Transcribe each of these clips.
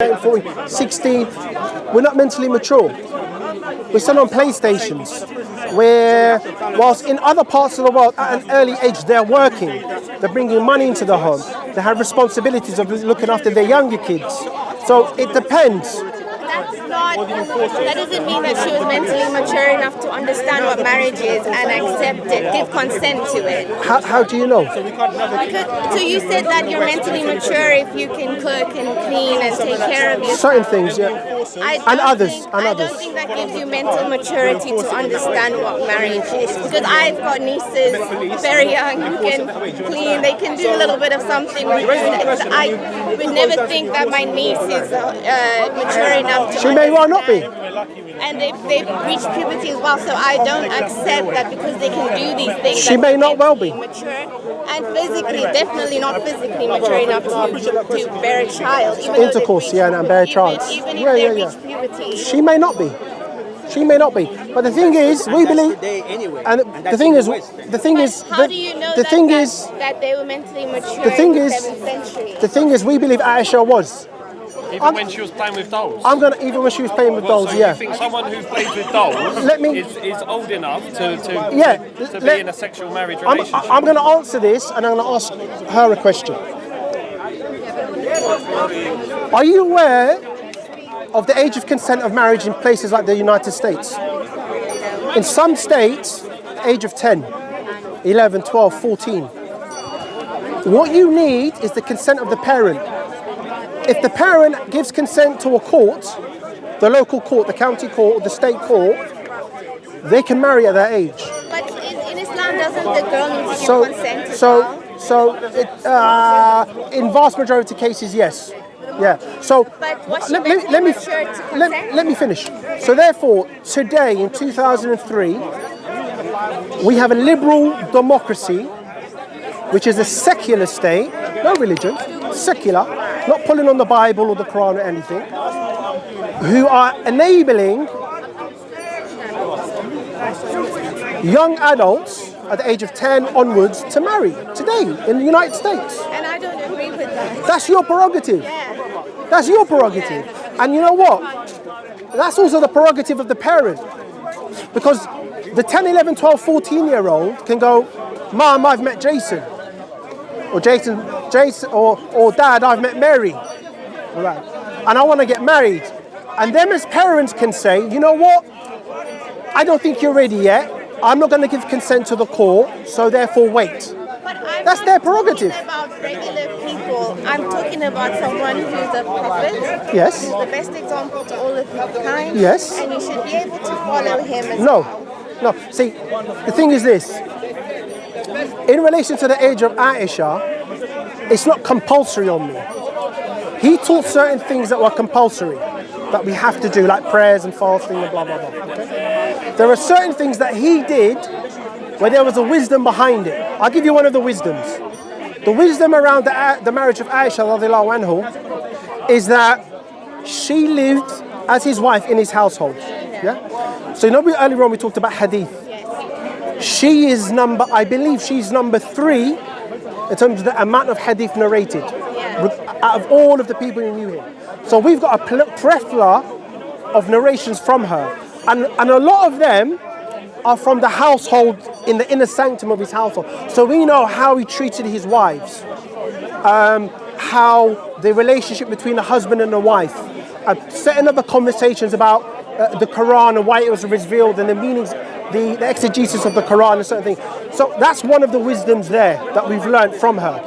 14, 16, we're not mentally mature. We're still on PlayStations, where whilst in other parts of the world at an early age they're working, they're bringing money into the home, they have responsibilities of looking after their younger kids. So it depends. That doesn't mean that she was mentally mature enough to understand what marriage is and accept it, give consent to it. How do you know? So you said that you're mentally mature if you can cook and clean and take care of yourself. Certain things, yeah. And others. I don't think that gives you mental maturity to understand what marriage is. Because I've got nieces, very young, who can clean, they can do a little bit of something. I would never think that my niece is mature enough to She may well not be. And they've reached puberty as well, so I don't accept that because they can do these things. She may not well be. Mature and physically, definitely not physically mature enough to bear a child. Intercourse, yeah, and bear a child. Even if they reach puberty. She may not be. She may not be. But the thing is, we believe, and the thing is, how do you know that they were mentally mature in the 7th century? The thing is, we believe Aisha was. Even when she was playing with dolls? Even when she was playing with dolls, yeah. You think someone who plays with dolls is old enough to be in a sexual marriage relationship? I'm going to answer this, and I'm going to ask her a question. Are you aware of the age of consent of marriage in places like the United States? In some states, age of 10, 11, 12, 14. What you need is the consent of the parent. If the parent gives consent to a court, the local court, the county court, or the state court, they can marry at that age. But in Islam, doesn't the girl need to give consent as well? In vast majority of cases, yes. Yeah. So let me finish. So therefore, today in 2003, we have a liberal democracy, which is a secular state, no religion, secular, not pulling on the Bible or the Quran or anything, who are enabling young adults at the age of 10 onwards to marry today in the United States. And I don't agree with that. That's your prerogative. Yeah. That's your prerogative. Yeah. And you know what? That's also the prerogative of the parent. Because the 10, 11, 12, 14-year-old can go, Mom, I've met Jason. Or Jason, or Dad, I've met Mary. All right. And I want to get married. And them as parents can say, you know what? I don't think you're ready yet. I'm not going to give consent to the court, so therefore wait. That's their prerogative. I'm not talking about regular people. I'm talking about someone who's a prophet. Yes. Who's the best example to all of mankind. Yes. And you should be able to follow him as well. No. See, the thing is this. In relation to the age of Aisha, it's not compulsory on me. He taught certain things that were compulsory, that we have to do, like prayers and fasting and blah, blah, blah. Okay? There are certain things that he did where there was a wisdom behind it. I'll give you one of the wisdoms. The wisdom around the marriage of Aisha radiallahu anhu is that she lived as his wife in his household. Yeah? So earlier on we talked about hadith. She is I believe she's number 3 in terms of the amount of hadith narrated out of all of the people who knew him. So we've got a plethora of narrations from her. And a lot of them are from the household, in the inner sanctum of his household. So we know how he treated his wives, how the relationship between a husband and a wife, setting up the conversations about the Quran and why it was revealed and the meanings, the exegesis of the Quran and certain things. So that's one of the wisdoms there that we've learned from her.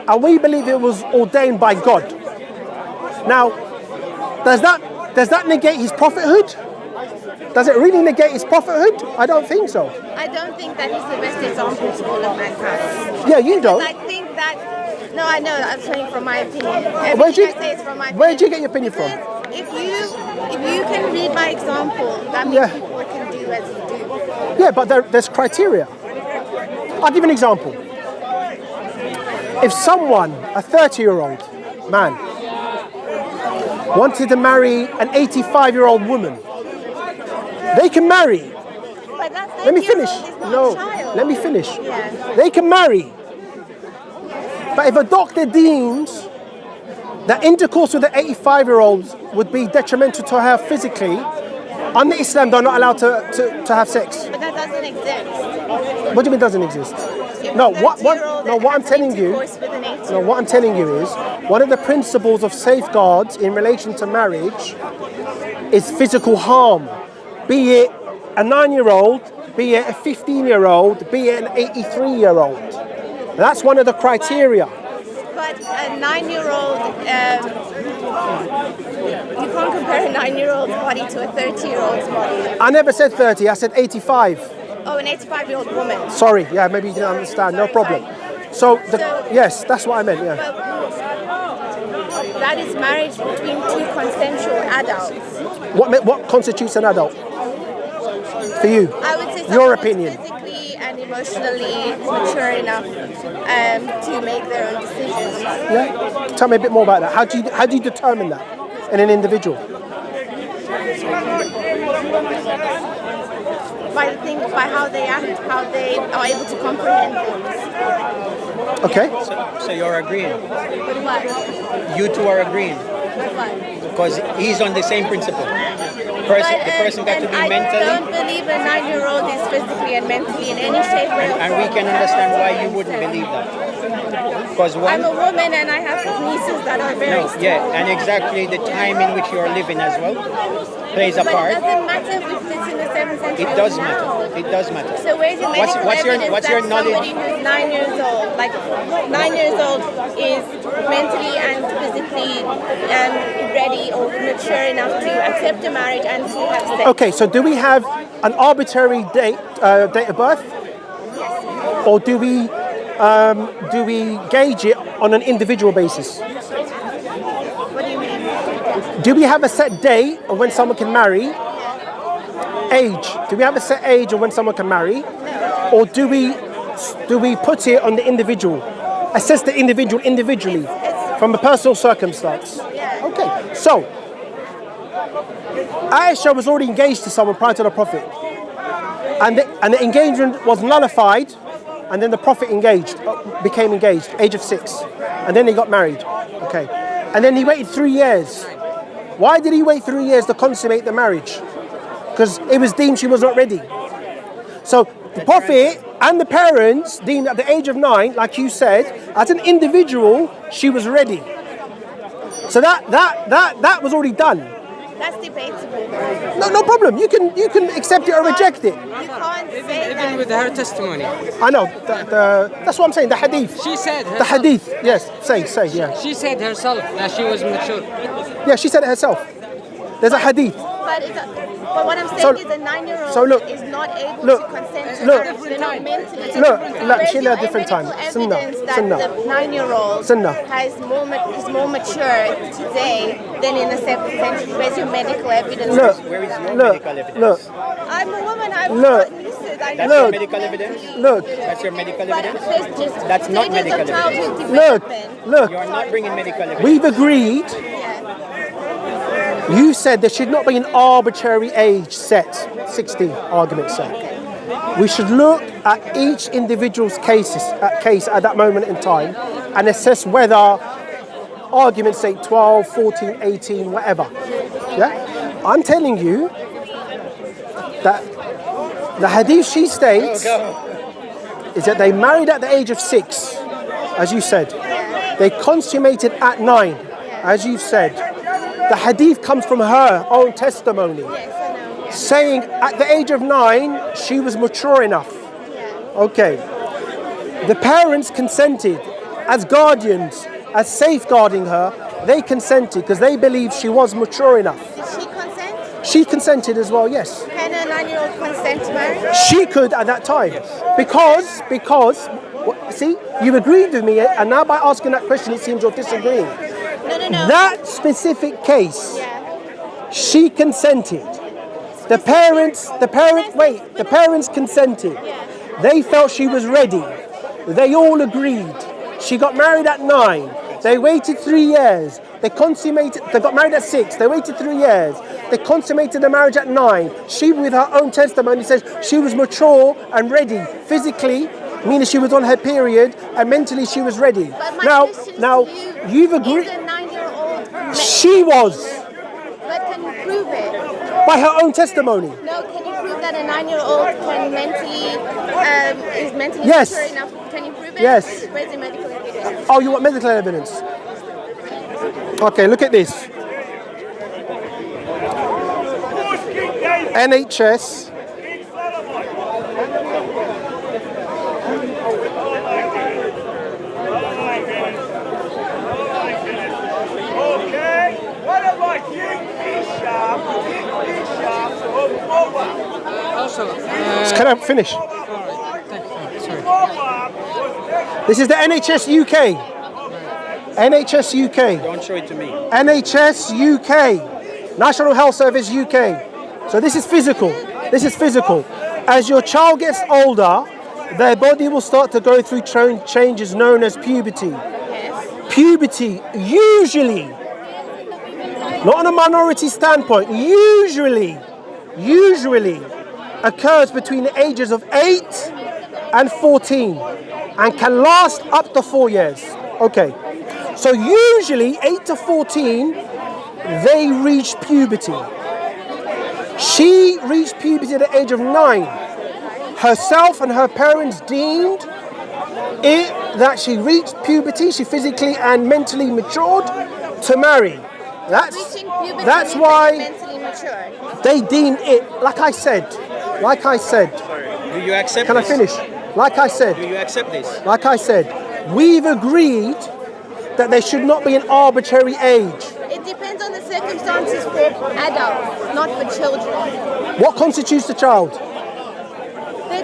And we believe it was ordained by God. Now, does that negate his prophethood? Does it really negate his prophethood? I don't think so. I don't think that he's the best example to all of mankind. Yeah, you don't. I think that, no, I know, I'm saying from my opinion. Where'd you get your opinion from? If you can read my example, that means people can do as you do. Yeah, but there's criteria. I'll give you an example. If someone, a 30-year-old man, wanted to marry an 85-year-old woman, they can marry. But that's let me finish. No, let me finish. Yeah. They can marry. But if a doctor deems that intercourse with the 85-year-olds would be detrimental to her physically. Under Islam, they're not allowed to have sex. But that doesn't exist. What do you mean doesn't exist? No, what I'm telling you. No, what I'm telling you is one of the principles of safeguards in relation to marriage is physical harm. Be it a 9-year-old, be it a 15-year-old, be it an 83-year-old. That's one of the criteria. But a 9-year-old, you can't compare a 9-year-old's body to a 30-year-old's body. I never said 30, I said 85. Oh, an 85-year-old woman. Sorry, yeah, maybe you didn't understand, no problem. Yes, that's what I meant, yeah. That is marriage between two consensual adults. What constitutes an adult? For you? I would say your opinion. Physically and emotionally mature enough to make their own decisions. Yeah. Tell me a bit more about that. How do you determine that in an individual? By how they act, how they are able to comprehend things. Okay. So you're agreeing? With what? You two are agreeing? With what? Because he's on the same principle. The person got to be mentally. I don't believe a 9-year-old is physically and mentally in any shape or form. And we can understand why you wouldn't believe that. Because I'm a woman and I have nieces that are very strong. Yeah, and exactly the time in which you're living as well plays a part. But it doesn't matter if it's in the 7th century. It does now. matter. It does matter. So where's your medical evidence what's your that knowledge? somebody who's 9 years old, like 9 years old, is mentally and physically ready or mature enough to accept a marriage and to have sex? Okay, so do we have an arbitrary date of birth, or do we gauge it on an individual basis? What do you mean? Do we have a set date of when someone can marry? Age. Do we have a set age of when someone can marry, or do we put it on the individual? Assess the individual individually from a personal circumstance. Okay, so Aisha was already engaged to someone prior to the Prophet, and the engagement was nullified, and then the Prophet became engaged, age of 6, and then they got married. Okay, and then he waited 3 years. Why did he wait 3 years to consummate the marriage? Because it was deemed she was not ready. So the Prophet and the parents deemed at the age of 9, like you said, as an individual, she was ready. So that was already done. That's debatable. No problem. You can accept it or reject it. You can't say that. Even with her testimony. I know. That's what I'm saying. The hadith. She said herself. The hadith. Yes. Say. Yeah. She said herself that she was mature. Yeah. She said it herself. There's a hadith. But what I'm saying is a 9-year-old is not able to consent to marriage. They're not mentally. She at a different time. Evidence that the 9-year-old is more mature today than in the 7th century. Where's your medical evidence? Where is your medical evidence? I'm a woman. I've got nieces. That's your medical evidence? That's your medical evidence? That's not medical evidence. Look. You're not bringing medical evidence. We've agreed. You said there should not be an arbitrary age set, 60, argument set. We should look at each individual's case at that moment in time and assess whether, arguments say 12, 14, 18, whatever. Yeah? I'm telling you that the hadith she states is that they married at the age of 6, as you said. They consummated at 9, as you've said. The hadith comes from her own testimony, saying at the age of 9, she was mature enough. Okay. The parents consented as guardians, as safeguarding her. They consented because they believed she was mature enough. Did she consent? She consented as well, yes. Can a 9-year-old consent to marriage? She could at that time. Because, see, you agreed with me, and now by asking that question, it seems you're disagreeing. No. That specific case, she consented. The parents consented. They felt she was ready. They all agreed. She got married at 9. They waited 3 years. They got married at 6. They waited 3 years. They consummated the marriage at 9. She, with her own testimony, says she was mature and ready. Physically, meaning she was on her period, and mentally she was ready. But my Now, you've agreed. Is a 9-year-old She was. But can you prove it? By her own testimony. No, can you prove that a 9-year-old can is mentally Yes. mature enough? Can you prove it? Yes. Where's the medical evidence? Oh, you want medical evidence? Okay, look at this. NHS. Also, Can I finish? This is the NHS UK. NHS UK. Don't show it to me. NHS UK. National Health Service UK. So this is physical. This is physical. As your child gets older, their body will start to go through changes known as puberty. Puberty usually, not on a minority standpoint, usually occurs between the ages of 8 and 14 and can last up to 4 years. Okay, so usually 8 to 14, they reach puberty. She reached puberty at the age of 9. Herself and her parents deemed it that she reached puberty, she physically and mentally matured to marry. Reaching puberty That's means why mentally mature. they deemed it, like I said, Do you accept can I this? finish? Like I said, Do you accept this? like I said, we've agreed that there should not be an arbitrary age. It depends on the circumstances for adults, not for children. What constitutes the child? They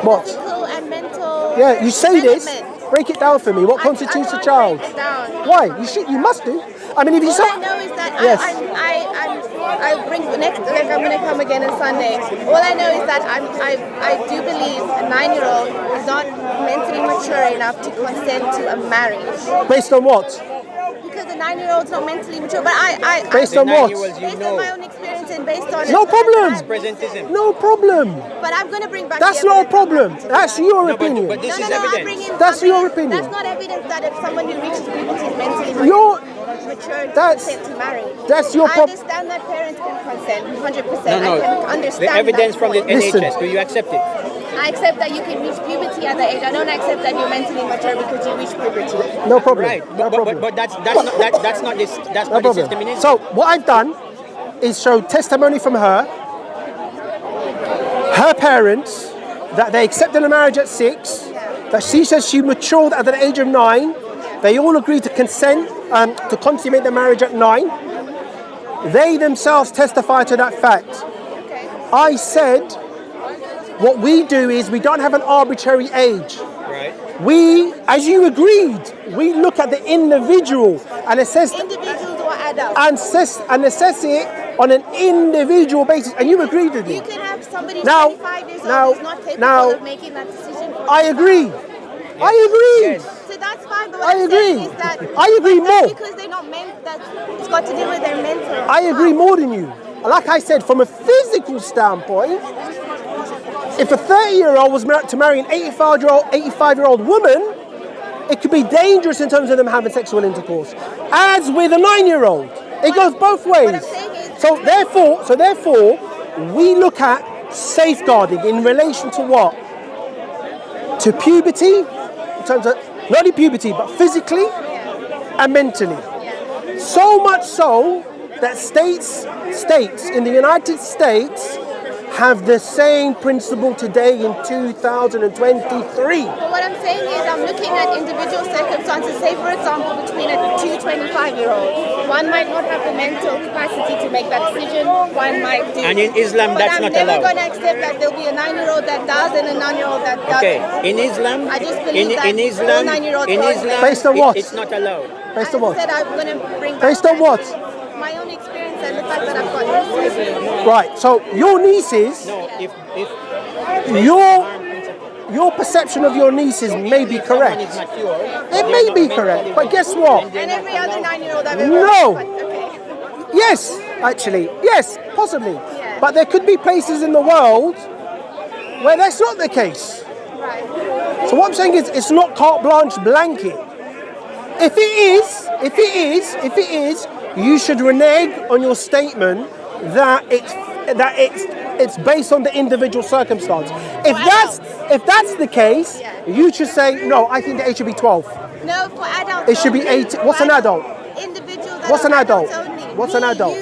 What? physical and mental. Yeah, you say this, development. break it down for me. What constitutes a I child? can't break it down. Why? You must do. I mean, if you All say, I know is that Yes. I bring next, like I'm gonna come again on Sunday. All I know is that I do believe a 9-year-old is not mentally mature enough to consent to a marriage. based on what? Because a 9-year-old's not mentally mature. But Based on what? based on my own experience and based on No problem. Presentism. No problem. But I'm gonna bring back. That's the not a evidence. problem. That's your No, opinion. but this No, is I bring evidence. in. That's I bring your in- opinion. That's not evidence that if someone who reaches puberty is mentally Your- mature to that's- consent to marriage. that's your I prob- understand that parents can consent 100%. No, I can no. understand The evidence that from the point. Listen. NHS. Do you accept it? I accept that you can reach puberty at that age. I don't accept that you're mentally mature because you reach puberty. No problem. Right. No problem. But that's not this. That's No not this problem. discrimination. So what I've done is show testimony from her parents, that they accepted a marriage at 6, that she says she matured at the age of 9. They all agreed to consent to consummate the marriage at 9. They themselves testify to that fact. Okay. I said, what we do is we don't have an arbitrary age. Right. We, as you agreed, we look at the individual and assess Individuals or adults. and assess it on an individual basis. And you agreed with me. You can have somebody Now- 25 years now- old who's not capable now- of making that decision. For I themselves. agree. I agree. Yes. So that's fine, but what I I'm agree. saying is that I agree that's more. because they're not meant, that it's got to do with their mental. I agree more than you. Like I said, from a physical standpoint, if a 30-year-old was to marry an 85-year-old woman, it could be dangerous in terms of them having sexual intercourse. As with a 9-year-old, it goes both ways. I'm saying is- So therefore, we look at safeguarding in relation to what? To puberty, in terms of not only puberty, but physically and mentally. So much so that states in the United States have the same principle today in 2023. But what I'm saying is I'm looking at individual circumstances. Say, for example, between two 25-year-olds. One might not have the mental capacity to make that decision. One might do. And in Islam, but that's I'm not never allowed. going to accept that there'll be a 9-year-old that does and a 9-year-old that doesn't. Okay. In Islam, I just believe that in all Islam, 9-year-olds in are Islam, Based on what? it's not allowed. Based on what? I said I'm going to bring back Based on what? my own experience and the fact that I've got nieces. Right, so your nieces, No, if your perception of your nieces may be someone correct. is mature, It may be correct, but guess what? And every other 9-year-old I've ever No. met. Okay. Yes, actually, yes, possibly. Yeah. But there could be places in the world where that's not the case. Right. So what I'm saying is, it's not carte blanche blanket. If it is, If it is, you should renege on your statement that it's based on the individual circumstance. If that's the case, you should say no. I think the age should be 12. No, for adults. It should be 8. What's an adult? Individuals. What's an adult? What's an adult?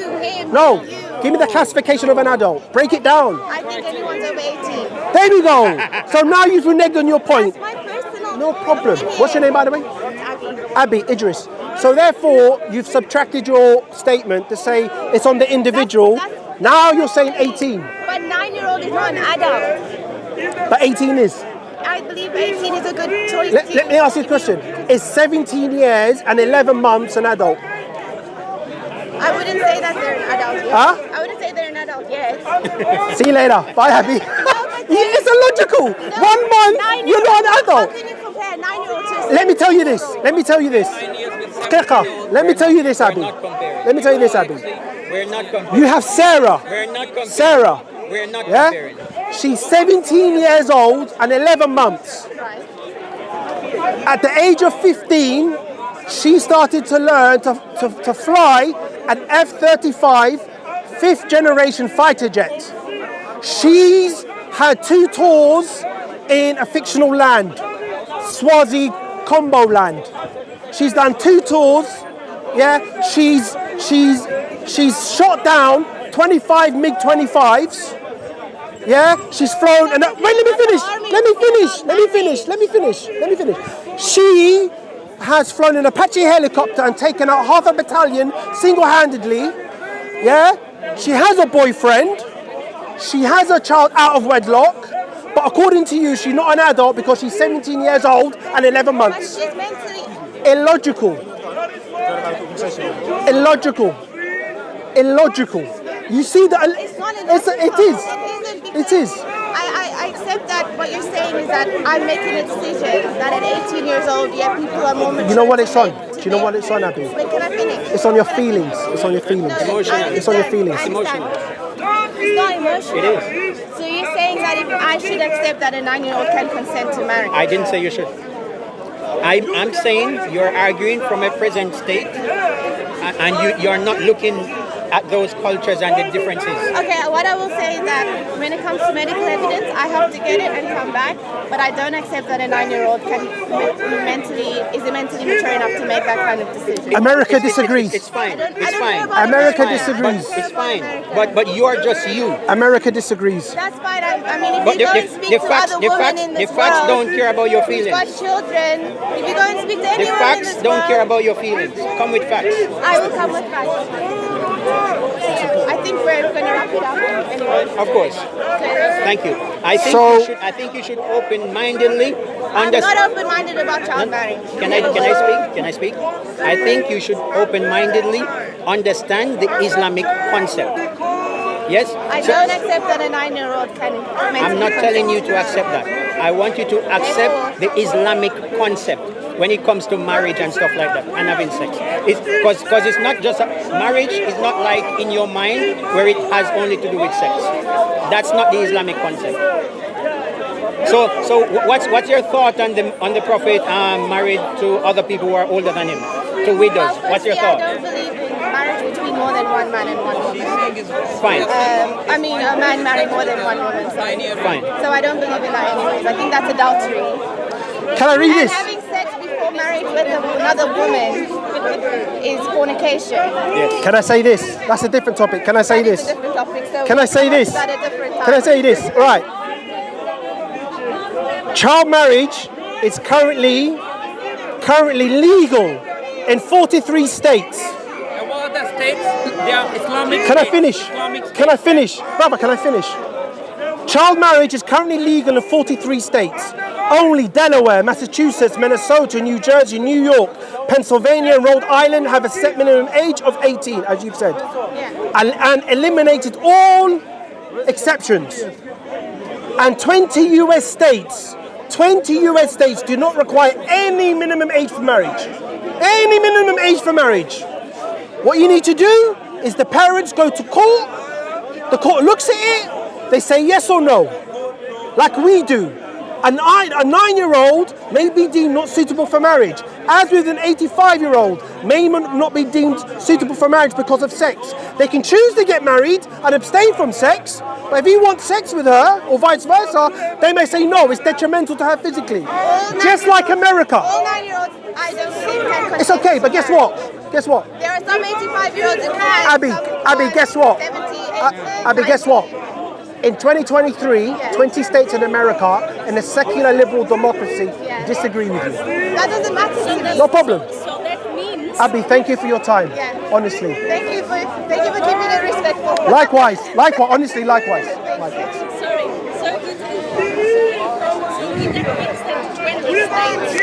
No. Give me the classification of an adult. Break it down. I think anyone's over 18. There we go. So now you've reneged on your point. That's my personal No problem. opinion. What's your name, by the way? Abby. Abby Idris. So therefore, you've subtracted your statement to say it's on the individual. Now you're saying 18. But 9-year-old is not an adult. But 18 is. I believe 18 is a good choice. Let me ask you a question. Is 17 years and 11 months an adult? I wouldn't say that they're an adult yet. Huh? I wouldn't say they're an adult yet. See you later. Bye, Abby. It's illogical. 1 month, you're not an adult. How can you compare a 9-year-old to a Let me tell you this. Let me tell you this. Let me tell you this, Abby. Let me tell you this, Abby. We're not comparing. You have Sarah. We're not comparing. Sarah. We're not Yeah? comparing. She's 17 years old and 11 months. Right. At the age of 15, she started to learn to fly an F-35 fifth generation fighter jet. She's had 2 tours in a fictional land, Swazi Combo land. She's done 2 tours. Yeah, she's shot down 25 MiG-25s. Yeah, she's flown and wait, let me finish. She has flown an Apache helicopter and taken out half a battalion single-handedly. Yeah, she has a boyfriend. She has a child out of wedlock. But according to you, she's not an adult because she's 17 years old and 11 But months. she's mentally. Illogical. You see that? It's not It is. It is. I accept that what you're saying is that I'm making a decision that at 18 years old, people are more mature. You know what it's on? to Do you know what make- it's on, Abby? Wait, can I finish? It's on your feelings. It's on your feelings. Emotional. It's on your feelings. I understand. It's not emotional. It is. So you're saying that if I should accept that a 9-year-old can consent to marriage? I didn't say you should. I'm saying you're arguing from a present state, and you're not looking at those cultures and the differences. Okay, what I will say is that when it comes to medical evidence, I have to get it and come back, but I don't accept that a 9-year-old is mentally mature enough to make that kind of decision. America disagrees. It's fine. I It's don't know fine. about America America. disagrees. It's fine. But you're just you. America disagrees. That's fine. I mean, if But you go and speak to other women in this facts world, don't care about your who's feelings. got children, if you go and speak to The anyone in facts this don't world, care about your feelings. Come with facts. I will come with facts. I think we're going to wrap it up anyway. Of course. Okay. Thank you. I think you should open-mindedly I'm understand. not open-minded about child marriage. Can I speak? I think you should open-mindedly understand the Islamic concept. Yes? I don't accept that a 9-year-old can mentally I'm not telling you to accept that. I want you to accept the Islamic concept when it comes to marriage and stuff like that and having sex. Because it's not just marriage is not like in your mind where it has only to do with sex. That's not the Islamic concept. So what's your thought on the Prophet married to other people who are older than him, to widows? Well, What's your firstly, thought? I don't believe in marriage between more than one man and one woman. Fine. I mean, a man marrying more than one woman. Sorry. Fine. So I don't believe in that anyways. I think that's adultery. Can I read And this? having sex before marriage with another woman is fornication. Yes. Can I say this? That's a different topic. Can I say That is this? a different topic. So Can I say we'll this? talk about it at a different time. Can I say this? Right. Child marriage is currently legal in 43 states. And what are the states? They are Islamic Can I states. finish? Islamic states. Can I finish? Brother, can I finish? Child marriage is currently legal in 43 states. Only Delaware, Massachusetts, Minnesota, New Jersey, New York, Pennsylvania, and Rhode Island have a set minimum age of 18, as you've said, and eliminated all exceptions. And 20 US states do not require any minimum age for marriage. Any minimum age for marriage. What you need to do is the parents go to court, the court looks at it, they say yes or no, like we do. A 9-year-old may be deemed not suitable for marriage, as with an 85-year-old may not be deemed suitable for marriage because of sex. They can choose to get married and abstain from sex, but if he wants sex with her, or vice versa, they may say no, it's detrimental to her physically. Just like America. All 9-year-olds, I don't think can consent. It's okay, but guess what? Guess what? There are some 85-year-olds in Canada. Abby, guess what? 70, Abby, guess what? In 2023, 20 states in America, in a secular liberal democracy, disagree with you. That doesn't matter to me. No problem. So that means... Abby, thank you for your time. Yeah. Honestly. Thank you for keeping it respectful. Likewise. Honestly, likewise. Sorry. So in that extent, 20 states